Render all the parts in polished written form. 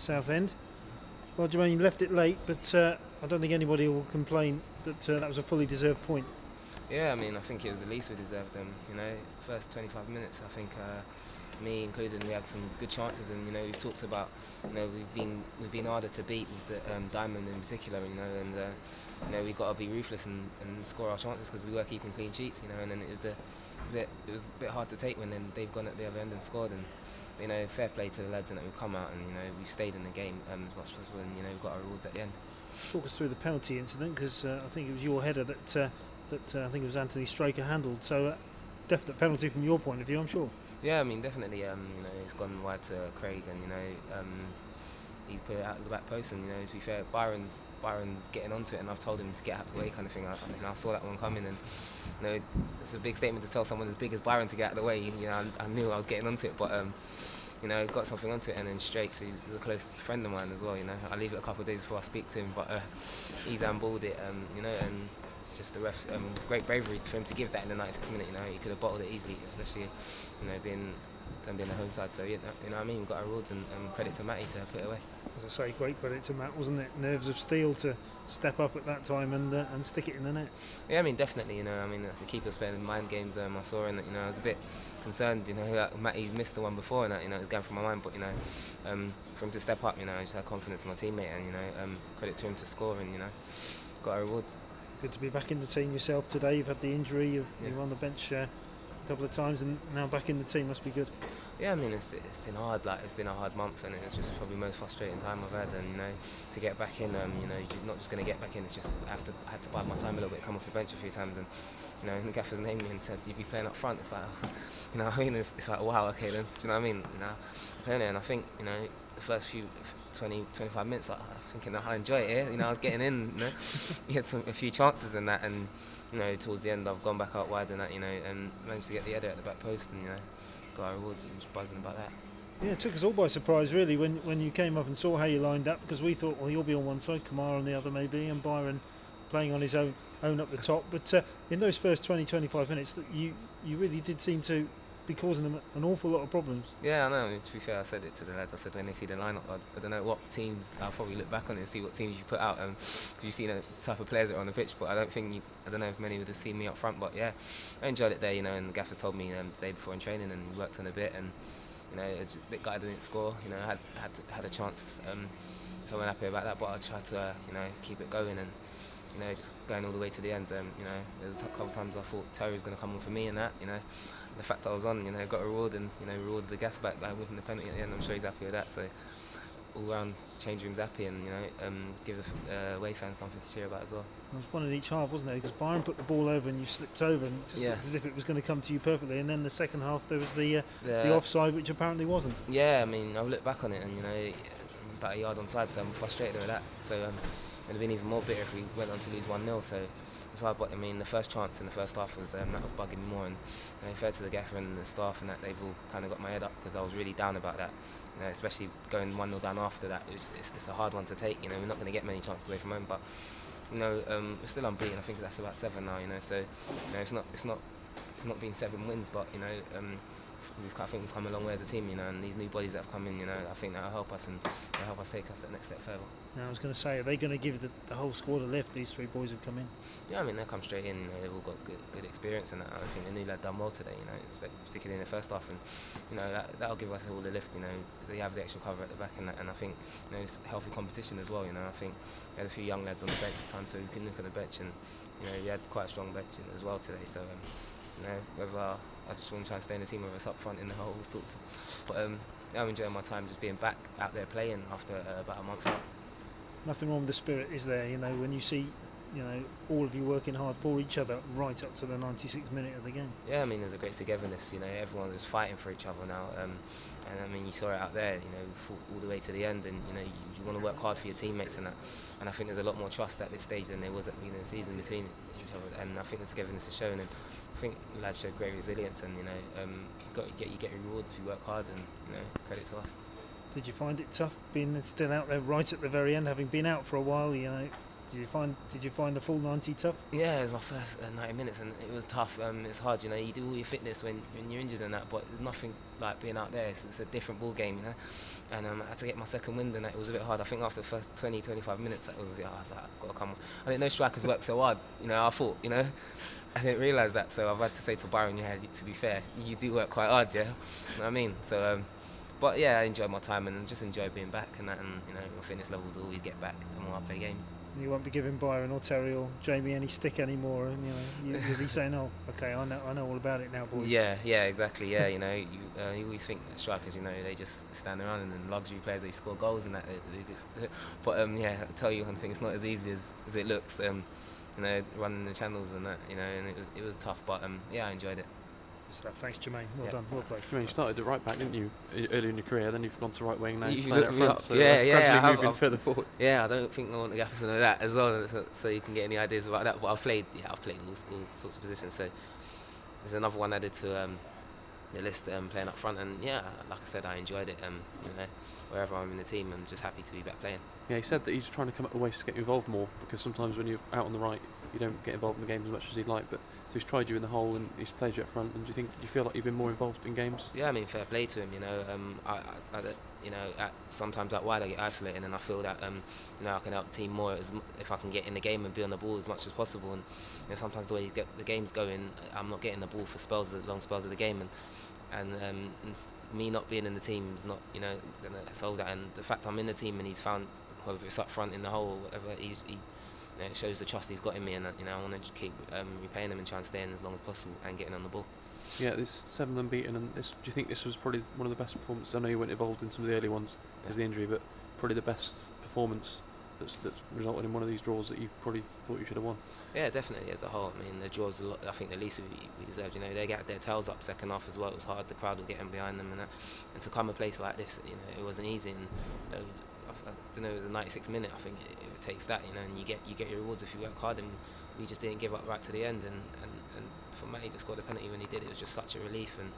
Southend. Well, Jermaine, you left it late, but I don't think anybody will complain that that was a fully deserved point. Yeah, I mean, I think it was the least we deserved them. First 25 minutes, I think me included, we had some good chances, and we've talked about, we've been harder to beat with the Diamond in particular, and we've got to be ruthless and score our chances because we were keeping clean sheets, and then it was a bit hard to take when then they've gone at the other end and scored, and fair play to the lads and that we've come out and we've stayed in the game as much as possible, and we've got our rewards at the end. Talk us through the penalty incident, because I think it was your header that I think it was Anthony Straker handled. So definite penalty from your point of view, I'm sure. Yeah, I mean definitely. It's gone wide to Craig, and he's put it out of the back post. And to be fair, Byron's getting onto it, and I've told him to get out of the way, kind of thing. I saw that one coming, and it's a big statement to tell someone as big as Byron to get out of the way. I knew I was getting onto it, but got something onto it, and then Strake, so he's a close friend of mine as well. I leave it a couple of days before I speak to him, but he's handballed it, and it's just the ref, great bravery for him to give that in the 96th minute. He could have bottled it easily, especially being the home side. So what I mean, we've got our rewards, and credit to Matty to put it away. As I say, great credit to Matt, wasn't it? Nerves of steel to step up at that time and stick it in the net. Yeah, I mean definitely. The keeper's playing mind games. I saw, and I was a bit concerned. That Matty's missed the one before, and that it's going through my mind. But for him to step up, I just had confidence in my teammate, and credit to him to score, and got a reward. Good to be back in the team yourself today. You've had the injury, you were on the bench a couple of times, and now back in the team must be good. Yeah, I mean it's been hard. It's been a hard month, and it's just probably the most frustrating time I've had. And to get back in, you're not just going to get back in. It's just I had to bide my time a little bit, come off the bench a few times, and the gaffer's named me and said you'd be playing up front. It's like, it's like wow, okay then. Do you know what I mean? I'm playing there, and I think the first few 20-25 minutes, I'm thinking I enjoy it here. I was getting in. We had a few chances in that, and towards the end I've gone back out wide and that, and managed to get the header at the back post, and got our rewards, and just buzzing about that. Yeah, it took us all by surprise really when you came up and saw how you lined up, because we thought, well, you'll be on one side, Kamara on the other maybe, and Byron playing on his own up the top. But in those first 20-25 minutes, that you really did seem to be causing them an awful lot of problems. Yeah, I know. To be fair, I said it to the lads. I said when they see the lineup, I don't know what teams. I'll probably look back on it and see what teams you put out, because you see the type of players that are on the pitch. But I don't know if many would have seen me up front. But yeah, I enjoyed it there. And the gaffers told me the day before in training, and we worked on a bit. And a bit guy didn't score. Had a chance. So I'm happy about that. But I tried to keep it going, and just going all the way to the end. There was a couple of times I thought Terry was going to come on for me, and that the fact I was on, got a reward, and rewarded the gaffer back by winning the penalty at the end. I'm sure he's happy with that. So all round, change room's happy, and give the away fans something to cheer about as well. There was one in each half, wasn't there? Because Byron put the ball over and you slipped over, and just looked as if it was going to come to you perfectly. And then the second half, there was the offside, which apparently wasn't. Yeah, I mean, I've looked back on it, and about a yard onside, so I'm frustrated with that. So it'd have been even more bitter if we went on to lose 1-0. So it's hard, but I mean, the first chance in the first half was that was bugging me more, and fair to the gaffer and the staff, and that they've all kind of got my head up, because I was really down about that. Especially going 1-0 down after that, it's a hard one to take. We're not going to get many chances away from home, but we're still unbeaten. I think that's about 7 now. So it's not been 7 wins, but I think we've come a long way as a team, and these new bodies that have come in, I think that'll help us, and they'll help us take us that next step further. I was going to say, are they going to give the whole squad a lift? These 3 boys have come in. Yeah, I mean, they come straight in. They've all got good experience, and I think the new lad done well today. Particularly in the first half, and that'll give us all a lift. They have the extra cover at the back, and I think it's healthy competition as well. I think we had a few young lads on the bench at times, so we can look at the bench, and we had quite a strong bench as well today. So whether I just want to try and stay in the team, whether it's up front in the whole sorts of. But I'm enjoying my time just being back out there playing after about a month out. Nothing wrong with the spirit, is there? When you see, all of you working hard for each other right up to the 96th minute of the game. Yeah, I mean, there's a great togetherness. Everyone's just fighting for each other now. And I mean, you saw it out there. Fought all the way to the end, and you want to work hard for your teammates and that. And I think there's a lot more trust at this stage than there was at the beginning of the season between each other. And I think the togetherness is shown. And I think the lads showed great resilience, and you get rewards if you work hard, and credit to us. Did you find it tough being still out there right at the very end, having been out for a while? Did you find the full 90 tough? Yeah, it was my first 90 minutes, and it was tough. It's hard, you know. You do all your fitness when you're injured and that, but there's nothing like being out there. It's a different ball game, you know. And I had to get my second wind, and that it was a bit hard. I think after the first 20-25 minutes, I was like, I've got to come on. I didn't know strikers work so hard, you know. I thought, you know, I didn't realise that. So I've had to say to Byron, yeah, to be fair, you do work quite hard, yeah. You know what I mean? So, but yeah, I enjoyed my time and just enjoyed being back and that. And you know, my fitness levels always get back the more I play games. You won't be giving Byron or Terry or Jamie any stick anymore, and you know, you'll be saying, "Oh, okay, I know all about it now, boys." Yeah, exactly. Yeah, you know, you always think that strikers, you know, they just stand around, and then luxury players, they score goals and that. But yeah, I tell you one thing, it's not as easy as it looks. You know, running the channels and that, you know, and it was tough. But yeah, I enjoyed it. Thanks, Jermaine. Well done. Well played. Jermaine, you started at right back, didn't you, early in your career? Then you've gone to right wing. Now you playing at front. So yeah. Moving further forward. Yeah, I don't think I want to get into that as well, so you can get any ideas about that. But I've played all sorts of positions. So there's another one added to the list, playing up front. And yeah, like I said, I enjoyed it. You know, wherever I'm in the team, I'm just happy to be back playing. Yeah, he said that he's trying to come up with ways to get you involved more, because sometimes when you're out on the right, you don't get involved in the games as much as he'd like. But so he's tried you in the hole and he's played you up front. And do you feel like you've been more involved in games? Yeah, I mean, fair play to him. You know, you know, sometimes out wide I get isolated, and I feel that you know, I can help the team more if I can get in the game and be on the ball as much as possible. And you know, sometimes the way the game's going, I'm not getting the ball for long spells of the game, and me not being in the team is not, you know, gonna solve that. And the fact I'm in the team and he's found, whether it's up front in the hole or whatever, he's you know, it shows the trust he's got in me, and you know, I want to keep repaying him and try and stay in as long as possible and getting on the ball. Yeah, this 7 unbeaten, and do you think this was probably one of the best performances? I know you weren't involved in some of the early ones because of the injury, but probably the best performance that's resulted in one of these draws that you probably thought you should have won. Yeah, definitely as a whole. I mean, the draws, I think the least we deserved. You know, they got their tails up second half as well. It was hard. The crowd were getting behind them, and to come a place like this, you know, it wasn't easy. And you know, I don't know, it was a 96th minute. I think if it takes that, you know, and you get your rewards if you work hard. And we just didn't give up right to the end. And for Matty to score the penalty when he did, it was just such a relief. And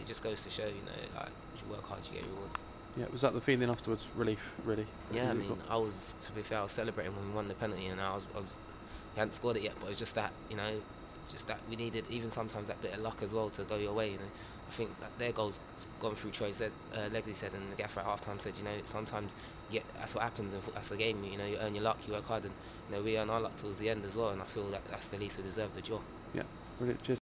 it just goes to show, you know, like if you work hard, you get your rewards. Yeah, was that the feeling afterwards? Relief, really? Yeah, I mean, to be fair, I was celebrating when we won the penalty, and we hadn't scored it yet, but it was just that, you know, just that we needed even sometimes that bit of luck as well to go your way. You know, I think that their goals gone through Troy's Legsley said, and the gaffer at half-time said, you know, sometimes that's what happens, and that's the game. You know, you earn your luck, you work hard, and you know, we earn our luck towards the end as well. And I feel that that's the least we deserve, the draw. Yeah, brilliant. Cheers.